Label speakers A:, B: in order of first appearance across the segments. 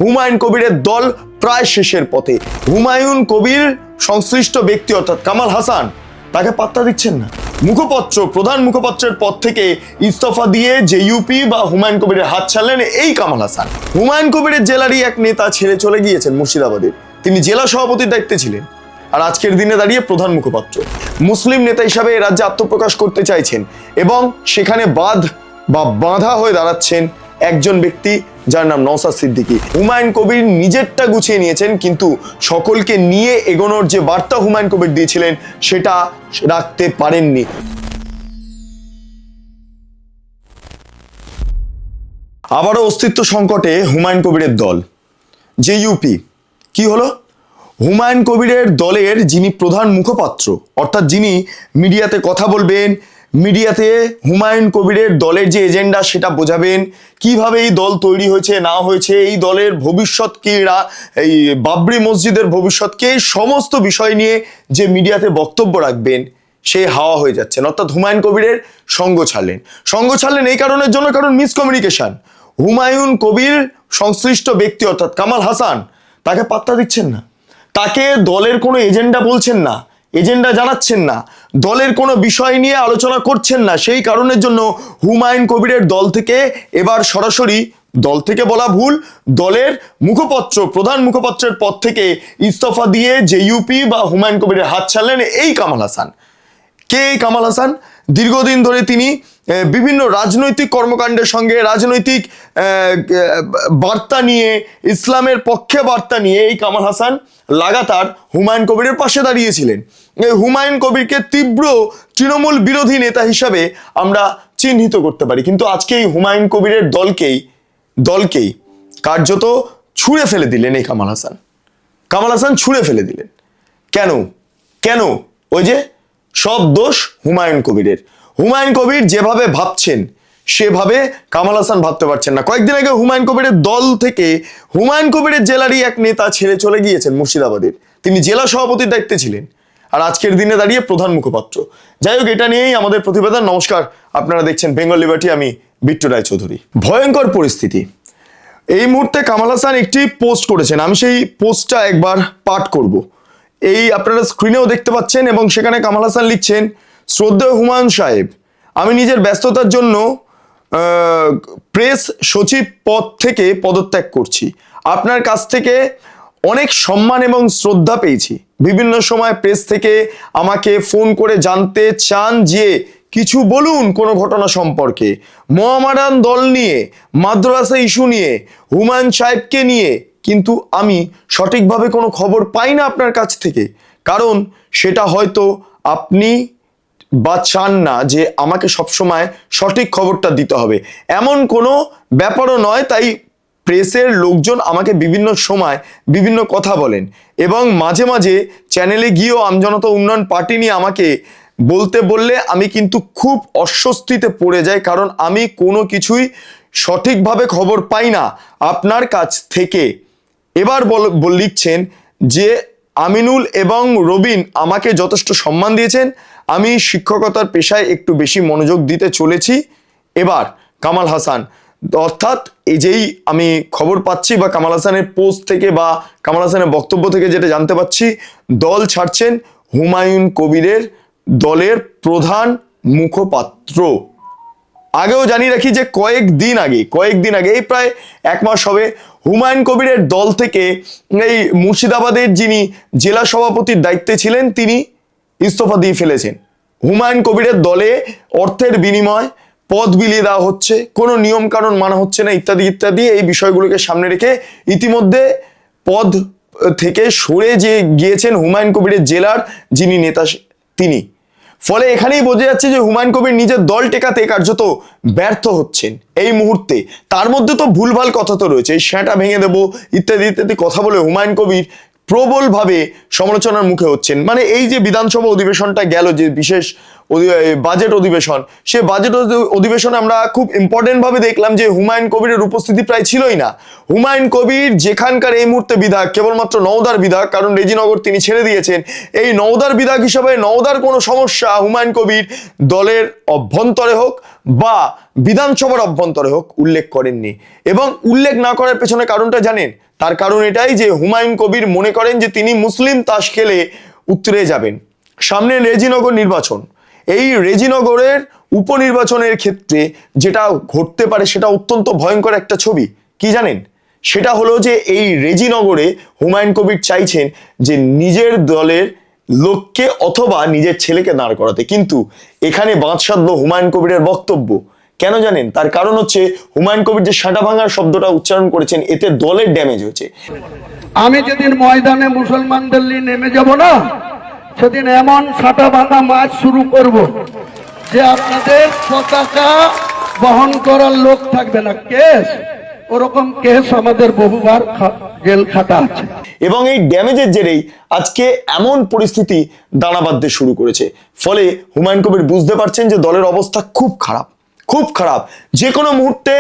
A: হুমায়ুন কবিরের দল প্রায় শেষের পথে। হুমায়ুন কবির সংশ্লিষ্ট ব্যক্তি অর্থাৎ কামাল হাসান তাকে পাত্তা দিচ্ছেন না। মুখপত্র, প্রধান মুখপত্রের পদ থেকে ইস্তফা দিয়ে জেইউপি বা হুমায়ুন কবিরের হাত ছাড়লেন এই কামাল হাসান। হুমায়ুন কবিরের জেলারই এক নেতা ছেড়ে চলে গিয়েছেন মুর্শিদাবাদের। তিনি জেলা সভাপতির দায়িত্বে ছিলেন, আর আজকের দিনে দাঁড়িয়ে প্রধান মুখপাত্র। মুসলিম নেতা হিসাবে এই রাজ্যে আত্মপ্রকাশ করতে চাইছেন এবং সেখানে বাধা হয়ে দাঁড়াচ্ছেন একজন ব্যক্তি যার নাম নওশাদ সিদ্দিকী। হুমায়ুন কবির নিজেরটা গুছিয়ে নিয়েছেন, কিন্তু সকলকে নিয়ে এগোনোর যে বার্তা হুমায়ুন কবির দিয়েছিলেন সেটা রাখতে পারেননি। আবারও অস্তিত্ব সংকটে হুমায়ুন কবিরের দল জেইউপি। কি হলো? হুমায়ুন কবিরের দলের যিনি প্রধান মুখপাত্র অর্থাৎ যিনি মিডিয়াতে কথা বলবেন, মিডিয়াতে হুমায়ুন কবিরের দলের যে এজেন্ডা সেটা বোঝাবেন, কিভাবে এই দল তৈরি হয়েছে না হয়েছে, এই দলের ভবিষ্যৎ কি, এই বাবরি মসজিদের ভবিষ্যৎ কি, সমস্ত বিষয় নিয়ে যে মিডিয়াতে বক্তব্য রাখবেন সে হাওয়া হয়ে যাচ্ছেন। অর্থাৎ হুমায়ুন কবিরের সঙ্গ ছাড়লেন এই কারণের জন্য, কারণ মিসকমিউনিকেশন। হুমায়ুন কবির সংশ্লিষ্ট ব্যক্তি অর্থাৎ কামাল হাসান তাকে পাত্তা দিচ্ছেন না, তাকে দলের কোনো এজেন্ডা বলছেন না, এজেন্ডা জানাচ্ছেন না, দলের কোনো বিষয় নিয়ে আলোচনা করছেন না। সেই কারণের জন্য হুমায়ুন কবিরের দল থেকে এবার সরাসরি, দল থেকে বলা ভুল, দলের মুখপত্র, প্রধান মুখপত্রের পদ থেকে ইস্তফা দিয়ে জেইউপি বা হুমায়ুন কবিরের হাত ছাড়লেন এই কামাল হাসান। কে এই কামাল হাসান? দীর্ঘদিন ধরে তিনি বিভিন্ন রাজনৈতিক কর্মকাণ্ডের সঙ্গে, রাজনৈতিক বার্তা নিয়ে, ইসলামের পক্ষে বার্তা নিয়ে এই কামাল হাসান লাগাতার হুমায়ুন কবিরের পাশে দাঁড়িয়েছিলেন। হুমায়ুন কবিরকে তীব্র তৃণমূল বিরোধী নেতা হিসাবে আমরা চিহ্নিত করতে পারি, কিন্তু আজকে এই হুমায়ুন কবিরের দলকেই কার্যত ছুঁড়ে ফেলে দিলেন এই কামাল হাসান ছুঁড়ে ফেলে দিলেন। কেন? ওই যে সব দোষ হুমায়ুন কবিরের। হুমায়ুন কবির যেভাবে ভাবছেন সেভাবে কামাল হাসান ভাবতে পারছেন না। কয়েকদিন আগে হুমায়ুন কবিরের দল থেকে হুমায়ুন কবিরের জেলারই এক নেতা ছেড়ে চলে গিয়েছেন মুর্শিদাবাদের। তিনি জেলা সভাপতির দায়িত্বে ছিলেন, আর আজকের দিনে দাঁড়িয়ে প্রধান মুখপাত্র। যাই হোক, এটা নিয়েই আমাদের প্রতিবেদন। নমস্কার, আপনারা দেখছেন বেঙ্গল লিবার্টি, আমি বিট্টু রায়চৌধুরী। ভয়ঙ্কর পরিস্থিতি। এই মুহূর্তে কামাল হাসান একটি পোস্ট করেছেন, আমি সেই পোস্টটা একবার পাঠ করব। এই আপনারা স্ক্রিনেও দেখতে পাচ্ছেন, এবং সেখানে কামাল হাসান লিখছেন, শ্রদ্ধেয় হুমায়ুন সাহেব, আমি নিজের ব্যস্ততার জন্য প্রেস সচিব পদ থেকে পদত্যাগ করছি। আপনার কাছ থেকে অনেক সম্মান এবং শ্রদ্ধা পেয়েছি। বিভিন্ন সময় প্রেস থেকে আমাকে ফোন করে জানতে চান যে কিছু বলুন কোনো ঘটনা সম্পর্কে, মোহামেডান দল নিয়ে, মাদ্রাসা ইস্যু নিয়ে, হুমায়ুন সাহেবকে নিয়ে, কিন্তু আমি সঠিকভাবে কোনো খবর পাই না আপনার কাছ থেকে, কারণ সেটা হয়তো আপনি বা চান না যে আমাকে সবসময় সঠিক খবরটা দিতে হবে, এমন কোনো ব্যাপারও নয়। তাই প্রেসের লোকজন আমাকে বিভিন্ন সময় বিভিন্ন কথা বলেন, এবং মাঝে মাঝে চ্যানেলে গিয়েও আমজনতা উন্নয়ন পার্টি নিয়ে আমাকে বলতে বললে আমি কিন্তু খুব অস্বস্তিতে পড়ে যাই, কারণ আমি কোনো কিছুই সঠিকভাবে খবর পাই না আপনার কাছ থেকে। এবার লিখছেন যে আমিনুল এবং রবিন আমাকে যথেষ্ট সম্মান দিয়েছেন, আমি শিক্ষকতার পেশায় একটু বেশি মনোযোগ দিতে চলেছি। এবার কামাল হাসান, অর্থাৎ এই যেই আমি খবর পাচ্ছি বা কামাল হাসানের পোস্ট থেকে বা কামাল হাসানের বক্তব্য থেকে যেটা জানতে পাচ্ছি, দল ছাড়ছেন হুমায়ুন কবিরের দলের প্রধান মুখপাত্র। আগেও জানিয়ে রাখি যে কয়েকদিন আগে এই প্রায় এক মাস হবে, হুমায়ুন কবিরের দল থেকে এই মুর্শিদাবাদের যিনি জেলা সভাপতির দায়িত্বে ছিলেন তিনি ইস্তফা দিয়ে ফেলেছেন। হুমায়ুন কবিরের দলে অর্থের বিনিময় পদ বিলিয়ে দেওয়া হচ্ছে, কোনো নিয়ম কানুন মানা হচ্ছে না, ইত্যাদি ইত্যাদি। এই বিষয়গুলোকে সামনে রেখে ইতিমধ্যে পদ থেকে সরে যে গিয়েছেন হুমায়ুন কবিরের জেলার যিনি নেতা তিনি। ফলে এখানেই বোঝা যাচ্ছে যে হুমায়ুন কবির নিজের দল টেকাতে কার্যত ব্যর্থ হচ্ছেন এই মুহূর্তে। তার মধ্যে তো ভুলভাল কথা তো রয়েছে, এই সেটা ভেঙে দেবো ইত্যাদি ইত্যাদি কথা বলে হুমায়ুন কবির প্রবলভাবে সমালোচনার মুখে হচ্ছেন। মানে এই যে বিধানসভা অধিবেশনটা গেল, যে বিশেষ বাজেট অধিবেশন, সে বাজেট অধিবেশনে আমরা খুব ইম্পর্টেন্ট ভাবে দেখলাম যে হুমায়ুন কবিরের উপস্থিতি প্রায় ছিলই না। হুমায়ুন কবির যেখানকার এই মুহূর্তে বিধায়ক, কেবলমাত্র নওদার বিধায়ক, কারণ রেজিনগর তিনি ছেড়ে দিয়েছেন, এই নওদার বিধায়ক হিসাবে নওদার কোনো সমস্যা হুমায়ুন কবির দলের অভ্যন্তরে হোক বা বিধানসভার অভ্যন্তরে হোক উল্লেখ করেননি। এবং উল্লেখ না করার পেছনে কারণটা জানেন? তার কারণ এটাই যে হুমায়ুন কবির মনে করেন যে তিনি মুসলিম তাস খেলে উতরে যাবেন। সামনে রেজিনগর নির্বাচন, এই রেজিনগরের উপনির্বাচনের ক্ষেত্রে যেটা ঘটতে পারে সেটা অত্যন্ত ভয়ঙ্কর একটা ছবি। কি জানেন? সেটা হলো যে এই রেজিনগরে হুমায়ুন কবির চাইছেন যে নিজের দলের লোককে অথবা নিজের ছেলেকে দাঁড় করাতে, কিন্তু এখানে বাঁধ সাধলো হুমায়ুন কবিরের বক্তব্য। কেন জানেন? তার কারণ হচ্ছে হুমায়ুন কবির যে সাঁটা ভাঙার শব্দটা উচ্চারণ করেছেন এতে দলের ড্যামেজ হয়েছে।
B: আমি যেদিন ময়দানে মুসলমানদের নিয়ে নেমে যাব না, সেদিন এমন সাঁটা ভাঙা মাছ শুরু করব যে আপনাদের পতাকা বহন করার লোক থাকবে না। কেস, ওরকম কেস আমাদের বহুবার জেল খাটা আছে।
A: এবং এই ড্যামেজের জেরেই আজকে এমন পরিস্থিতি দানা বাঁধতে শুরু করেছে। ফলে হুমায়ুন কবির বুঝতে পারছেন যে দলের অবস্থা খুব খারাপ, খুব খারাপ। যে কোনো মুহূর্তে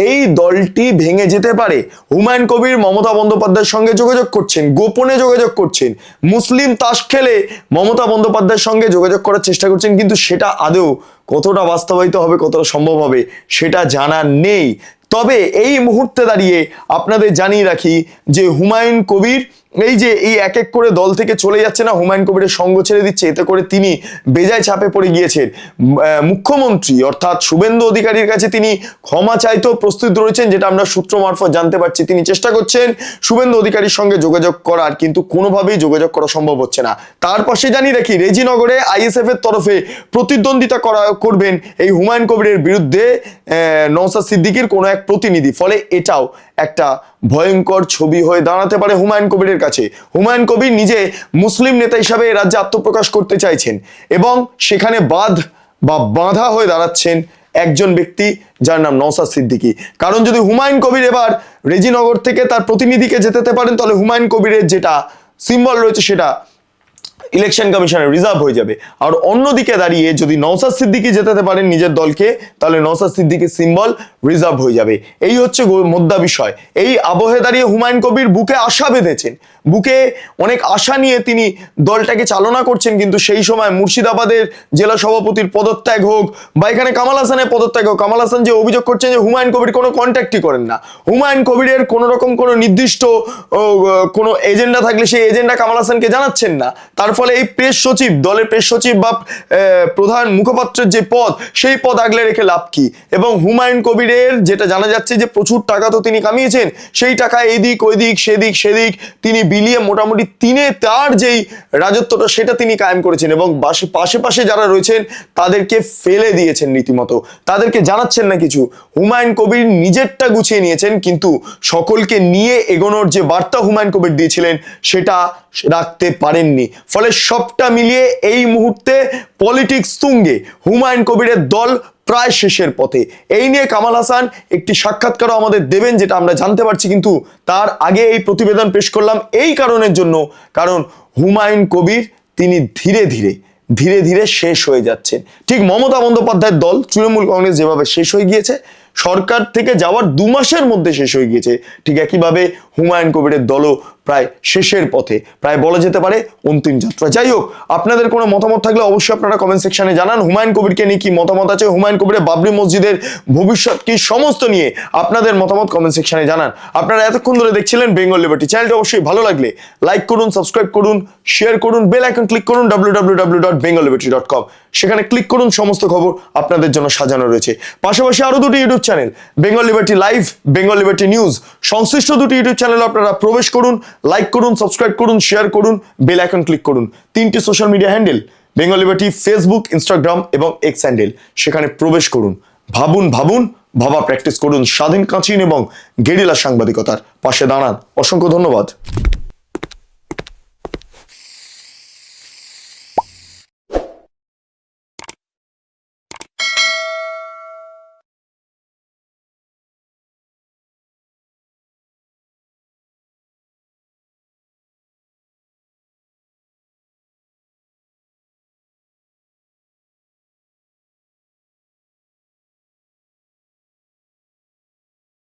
A: এই দলটি ভেঙে যেতে পারে। হুমায়ুন কবির মমতা বন্দ্যোপাধ্যায়ের সঙ্গে যোগাযোগ করছেন, গোপনে যোগাযোগ করছেন, মুসলিম তাস খেলে মমতা বন্দ্যোপাধ্যায়ের সঙ্গে যোগাযোগ করার চেষ্টা করছেন, কিন্তু সেটা আদৌ কতটা বাস্তবায়িত হবে, কতটা সম্ভব হবে সেটা জানা নেই। তবে এই মুহূর্তে দাঁড়িয়ে আপনাদের জানিয়ে রাখি যে হুমায়ুন কবির এই এক এক করে দল থেকে চলে যাচ্ছে না, হুমায়ুন কবিরের সঙ্গ ছেড়ে দিচ্ছে, এতে করে তিনি বেজায় চাপে পড়ে গিয়েছেন। মুখ্যমন্ত্রী অর্থাৎ শুভেন্দু অধিকারীর কাছে তিনি ক্ষমা চাইতেও প্রস্তুত রয়েছেন, যেটা আমরা সূত্র মারফত জানতে পারছি। তিনি চেষ্টা করছেন শুভেন্দু অধিকারীর সঙ্গে যোগাযোগ করার, কিন্তু কোনোভাবেই যোগাযোগ করা সম্ভব হচ্ছে না। তার পাশে জানিয়ে রাখি রেজিনগরে আইএসএফ এর তরফে প্রতিদ্বন্দ্বিতা করবেন এই হুমায়ুন কবিরের বিরুদ্ধে নওশাদ সিদ্দিকীর কোনো এক প্রতিনিধি। ফলে এটাও একটা ভয়ঙ্কর ছবি হয়ে দাঁড়াতে পারে হুমায়ুন কবিরের কাছে। হুমায়ুন কবির নিজে মুসলিম নেতা হিসাবে রাজ্যে আত্মপ্রকাশ করতে চাইছেন এবং সেখানে বাধা হয়ে দাঁড়াচ্ছেন একজন ব্যক্তি যার নাম নওশাদ সিদ্দিকী। কারণ যদি হুমায়ুন কবির এবার রেজিনগর থেকে তার প্রতিনিধিকে জেতাতে পারেন, তাহলে হুমায়ুন কবিরের যেটা সিম্বল রয়েছে সেটা ইলেকশন কমিশনের রিজার্ভ হয়ে যাবে। আর অন্যদিকে দাঁড়িয়ে যদি নওশাদ সিদ্দিকী জেতাতে পারেন নিজের দলকে, তাহলে নওশাদ সিদ্দিকীর সিম্বল রিজার্ভ হয়ে যাবে। এই হচ্ছে মুদ্রা বিষয়। এই আবহে দাঁড়িয়ে হুমায়ুন কবির বুকে আশা বেঁধেছেন, বুকে অনেক আশা নিয়ে তিনি দলটাকে চালনা করছেন। কিন্তু সেই সময় মুর্শিদাবাদের জেলা সভাপতির পদত্যাগ হোক বা এখানে কামাল হাসানের পদত্যাগ হোক, কামাল হাসান যে অভিযোগ করছেন যে হুমায়ুন কবির কোনো কন্ট্যাক্টই করেন না, হুমায়ুন কবিরের কোনো রকম কোনো নির্দিষ্ট কোনো এজেন্ডা থাকলে সেই এজেন্ডা কামাল হাসানকে জানাচ্ছেন না। তার ফলে এই প্রেস সচিব, দলের প্রেস সচিব বা প্রধান মুখপাত্রের যে পদ, সেই পদ আগলে রেখে লাভ কি? এবং হুমায়ুন কবিরের যেটা জানা যাচ্ছে যে প্রচুর টাকা তো তিনি কামিয়েছেন, সেই টাকা এদিক ওইদিক সেদিক তিনি বিলিয়ে মোটামুটি তার যেই রাজত্বটা সেটা তিনি কায়েম করেছেন এবং পাশে যারা রয়েছেন তাদেরকে ফেলে দিয়েছেন রীতিমতো, তাদেরকে জানাচ্ছেন না কিছু। হুমায়ুন কবির নিজেরটা গুছিয়ে নিয়েছেন, কিন্তু সকলকে নিয়ে এগোনোর যে বার্তা হুমায়ুন কবির দিয়েছিলেন সেটা রাখতে পারেননি। ফলে সবটা মিলিয়ে এই মুহূর্তে পলিটিক্স তুঙ্গে, হুমায়ুন কবিরের দল প্রায় শেষের পথে। এই নিয়ে কামাল হাসান একটি সাক্ষাৎকারও আমাদের দেবেন, যেটা আমরা জানতে পারছি। কিন্তু তার আগে এই প্রতিবেদন পেশ করলাম এই কারণের জন্য, কারণ হুমায়ুন কবির তিনি ধীরে ধীরে শেষ হয়ে যাচ্ছেন। ঠিক মমতা বন্দ্যোপাধ্যায়ের দল তৃণমূল কংগ্রেস যেভাবে শেষ হয়ে গিয়েছে, সরকার থেকে যাওয়ার 2 মাসের মধ্যে শেষ হয়ে গিয়েছে, ঠিক একইভাবে হুমায়ুন কবিরের দলও প্রায় শেষের পথে, প্রায় বলা যেতে পারে অন্তিম যাত্রা। যাই হোক, আপনাদের কোনো মতামত থাকলে অবশ্যই আপনারা কমেন্ট সেকশনে জানান। হুমায়ুন কবিরকে নিয়ে কি মতামত আছে, হুমায়ুন কবিরের বাবরি মসজিদের ভবিষ্যৎ কি, সমস্ত নিয়ে আপনাদের মতামত কমেন্ট সেকশনে জানান। আপনারা এতক্ষণ ধরে দেখছিলেন বেঙ্গল লিবার্টি। চ্যানেলটা অবশ্যই ভালো লাগলে লাইক করুন, সাবস্ক্রাইব করুন, শেয়ার করুন, বেল আইকন ক্লিক করুন www.bengalliberty.com, সেখানে ক্লিক করুন, সমস্ত খবর আপনাদের জন্য সাজানো রয়েছে। পাশাপাশি আরো 2টি YouTube channel, Bengal liberty live, Bengal liberty news, সংশ্লিষ্ট 2টি ইউটিউব চ্যানেল আপনারা প্রবেশ করুন, লাইক করুন, সাবস্ক্রাইব করুন, শেয়ার করুন, বেল আইকন ক্লিক করুন। 3টি social media handle, Bengal liberty Facebook, Instagram এবং এক্স হ্যান্ডেল, সেখানে প্রবেশ করুন। ভাবা প্র্যাকটিস করুন, স্বাধীন কাঁচিন এবং গেরিলা সাংবাদিকতার পাশে দাঁড়ান। অসংখ্য ধন্যবাদ।